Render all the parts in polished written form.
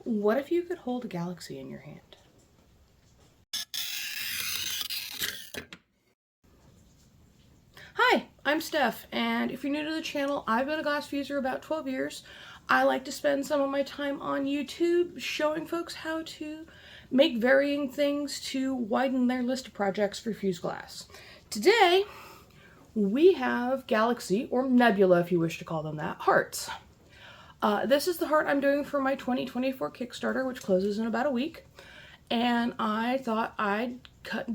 What if you could hold a galaxy in your hand? Hi, I'm Steph, and if you're new to the channel, I've been a glass fuser about 12 years. I like to spend some of my time on YouTube showing folks how to make varying things to widen their list of projects for fused glass. Today, we have Galaxy, or Nebula if you wish to call them that, hearts. This is the heart I'm doing for my 2024 Kickstarter, which closes in about a week. And I thought I'd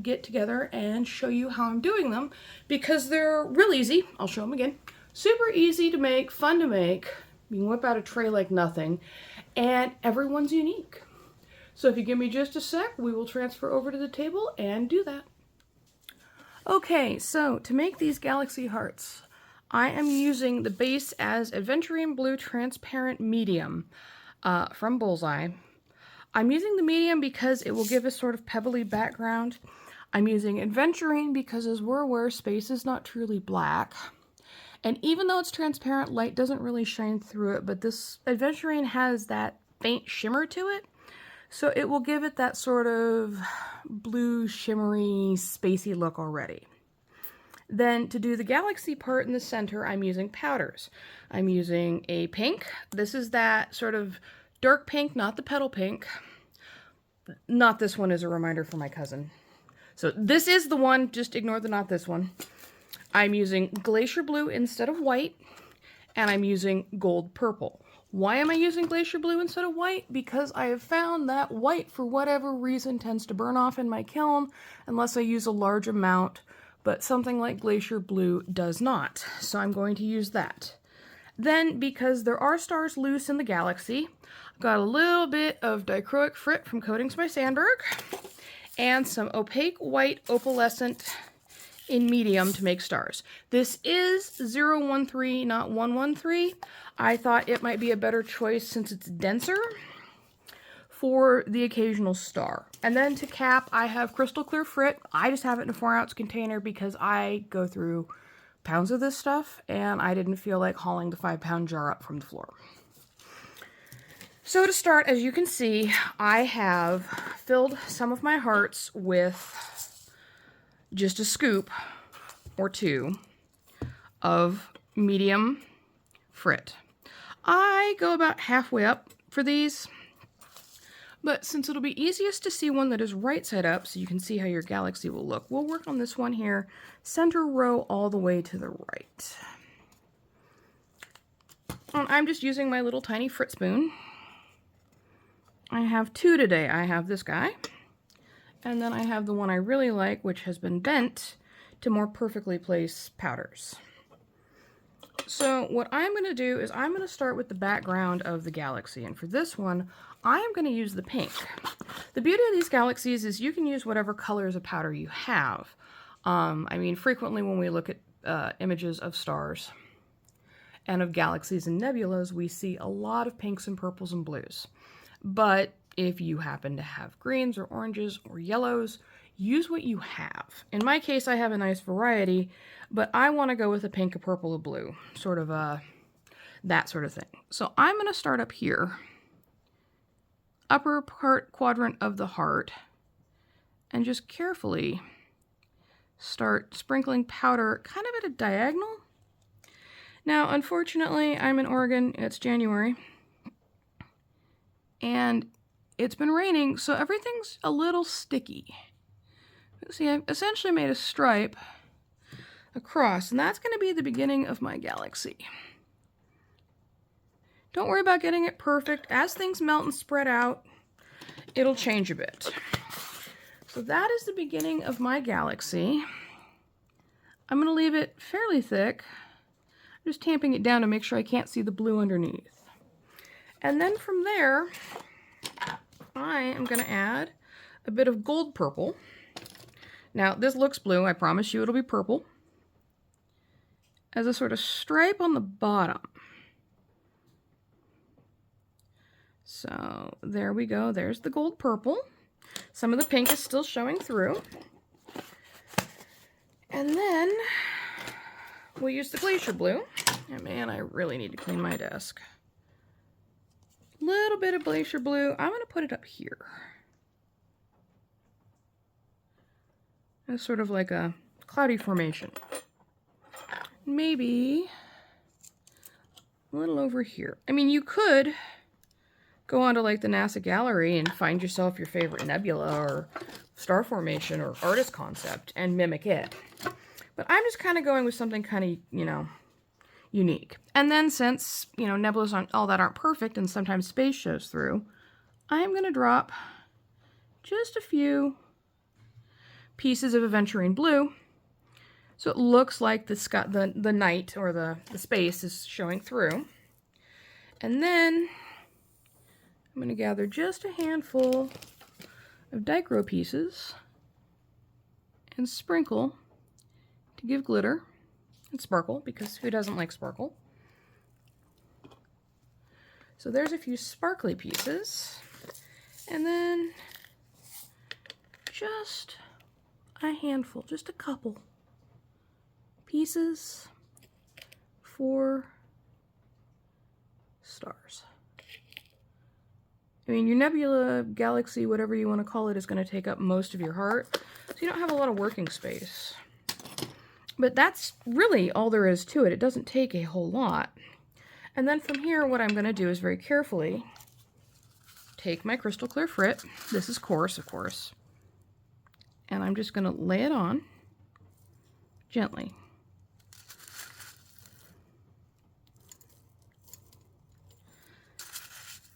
get together and show you how I'm doing them because they're real easy. I'll show them again. Super easy to make, fun to make. You can whip out a tray like nothing, and everyone's unique. So if you give me just a sec, we will transfer over to the table and do that. Okay, so to make these galaxy hearts, I am using the base as Aventurine Blue Transparent Medium from Bullseye. I'm using the medium because it will give a sort of pebbly background. I'm using Aventurine because, as we're aware, space is not truly black. And even though it's transparent, light doesn't really shine through it, but this Aventurine has that faint shimmer to it. So it will give it that sort of blue, shimmery, spacey look already. Then to do the galaxy part in the center, I'm using powders. I'm using a pink. This is that sort of dark pink, not the petal pink. Not this one, as a reminder for my cousin. So this is the one, just ignore the not this one. I'm using glacier blue instead of white, and I'm using gold purple. Why am I using glacier blue instead of white? Because I have found that white, for whatever reason, tends to burn off in my kiln unless I use a large amount, but something like glacier blue does not. So I'm going to use that. Then, because there are stars loose in the galaxy, I've got a little bit of dichroic frit from Coatings by Sandberg, and some opaque white opalescent in medium to make stars. This is 013, not 113. I thought it might be a better choice since it's denser for the occasional star. And then to cap, I have crystal clear frit. I just have it in a 4-ounce container because I go through pounds of this stuff, and I didn't feel like hauling the 5-pound jar up from the floor. So to start, as you can see, I have filled some of my hearts with just a scoop or two of medium frit. I go about halfway up for these, but since it'll be easiest to see one that is right side up so you can see how your galaxy will look, we'll work on this one here, center row all the way to the right. And I'm just using my little tiny frit spoon. I have two today. I have this guy, and then I have the one I really like, which has been bent to more perfectly place powders. So what I'm going to do is I'm going to start with the background of the galaxy, and for this one, I am going to use the pink. The beauty of these galaxies is you can use whatever colors of powder you have. I mean, frequently when we look at images of stars and of galaxies and nebulas, we see a lot of pinks and purples and blues. But if you happen to have greens or oranges or yellows, use what you have. In my case, I have a nice variety, but I want to go with a pink, a purple, a blue, sort of that sort of thing. So I'm going to start up here, upper part quadrant of the heart, and just carefully start sprinkling powder kind of at a diagonal. Now, unfortunately, I'm in Oregon, it's January, and it's been raining, so everything's a little sticky. See, I've essentially made a stripe across, and that's going to be the beginning of my galaxy. Don't worry about getting it perfect. As things melt and spread out, it'll change a bit. So that is the beginning of my galaxy. I'm going to leave it fairly thick. I'm just tamping it down to make sure I can't see the blue underneath. And then from there, I am going to add a bit of gold purple. Now, this looks blue. I promise you it'll be purple. As a sort of stripe on the bottom. So, there we go. There's the gold purple. Some of the pink is still showing through. And then we'll use the glacier blue. And man, I really need to clean my desk. little bit of glacier blue. I'm going to put it up here. As sort of like a cloudy formation. Maybe a little over here. I mean, you could go onto like the NASA gallery and find yourself your favorite nebula or star formation or artist concept and mimic it. But I'm just kind of going with something kind of, you know, unique. And then since, you know, nebulas aren't perfect and sometimes space shows through, I'm going to drop just a few pieces of aventurine blue. So it looks like the night or the space is showing through. And then I'm going to gather just a handful of dichro pieces and sprinkle to give glitter and sparkle, because who doesn't like sparkle? So there's a few sparkly pieces. And then just a handful, just a couple pieces for stars. I mean, your nebula, galaxy, whatever you want to call it, is going to take up most of your heart, so you don't have a lot of working space. But that's really all there is to it. It doesn't take a whole lot. And then from here, what I'm going to do is very carefully take my crystal clear frit. This is coarse, of course. And I'm just going to lay it on gently.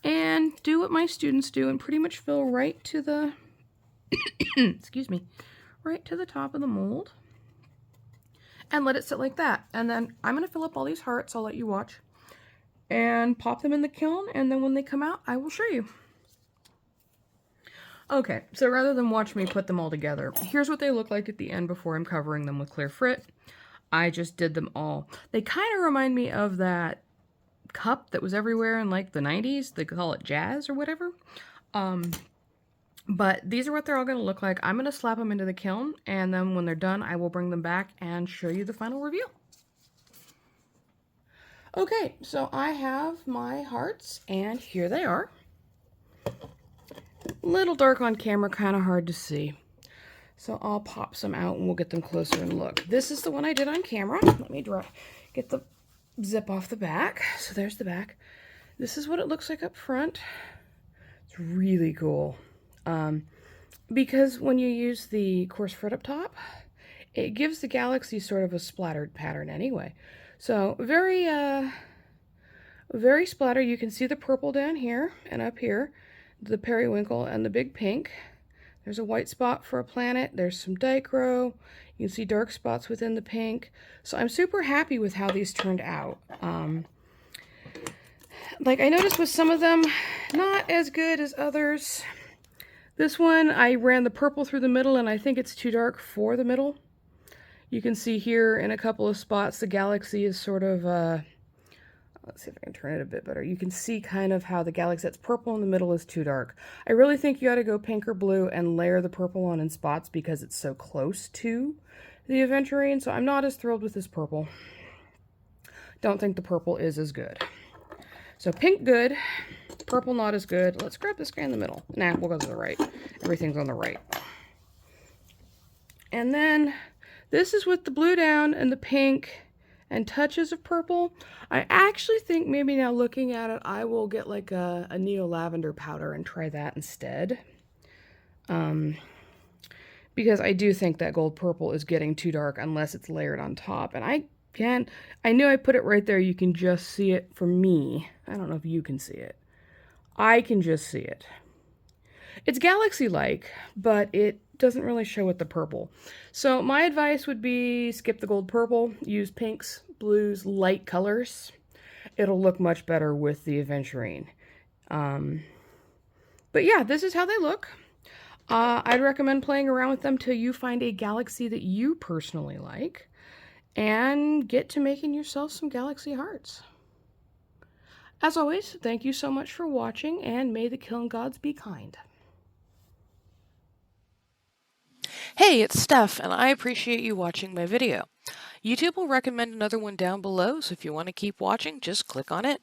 And do what my students do and pretty much fill right to the, excuse me, right to the top of the mold. And let it sit like that. And then I'm going to fill up all these hearts, I'll let you watch, and pop them in the kiln, and then when they come out, I will show you. Okay, so rather than watch me put them all together, here's what they look like at the end before I'm covering them with clear frit. I just did them all. They kind of remind me of that cup that was everywhere in like the 90s. They call it jazz or whatever. But these are what they're all going to look like. I'm going to slap them into the kiln, and then when they're done, I will bring them back and show you the final reveal. Okay, so I have my hearts, and here they are. Little dark on camera, kind of hard to see. So I'll pop some out and we'll get them closer and look. This is the one I did on camera. Let me get the zip off the back. So there's the back. This is what it looks like up front. It's really cool. Because when you use the coarse frit up top, it gives the galaxy sort of a splattered pattern anyway. So very, very splatter. You can see the purple down here and up here, the periwinkle and the big pink. There's a white spot for a planet. There's some dichro. You can see dark spots within the pink. So I'm super happy with how these turned out. Like I noticed with some of them, not as good as others. This one, I ran the purple through the middle, and I think it's too dark for the middle. You can see here in a couple of spots, the galaxy is sort of, let's see if I can turn it a bit better. You can see kind of how the galaxy that's purple in the middle is too dark. I really think you ought to go pink or blue and layer the purple on in spots because it's so close to the aventurine. So I'm not as thrilled with this purple. Don't think the purple is as good. So pink good, purple not as good. Let's grab this guy in the middle. Nah, we'll go to the right. Everything's on the right. And then this is with the blue down and the pink and touches of purple. I actually think maybe now looking at it, I will get like a neo lavender powder and try that instead. Because I do think that gold purple is getting too dark unless it's layered on top. And I knew I put it right there. You can just see it for me. I don't know if you can see it. I can just see it. It's galaxy-like, but it doesn't really show with the purple. So my advice would be skip the gold purple, use pinks, blues, light colors. It'll look much better with the aventurine. But yeah, this is how they look. I'd recommend playing around with them till you find a galaxy that you personally like and get to making yourself some galaxy hearts. As always, thank you so much for watching, and may the kiln gods be kind. Hey, it's Steph, and I appreciate you watching my video. YouTube will recommend another one down below, so if you want to keep watching, just click on it.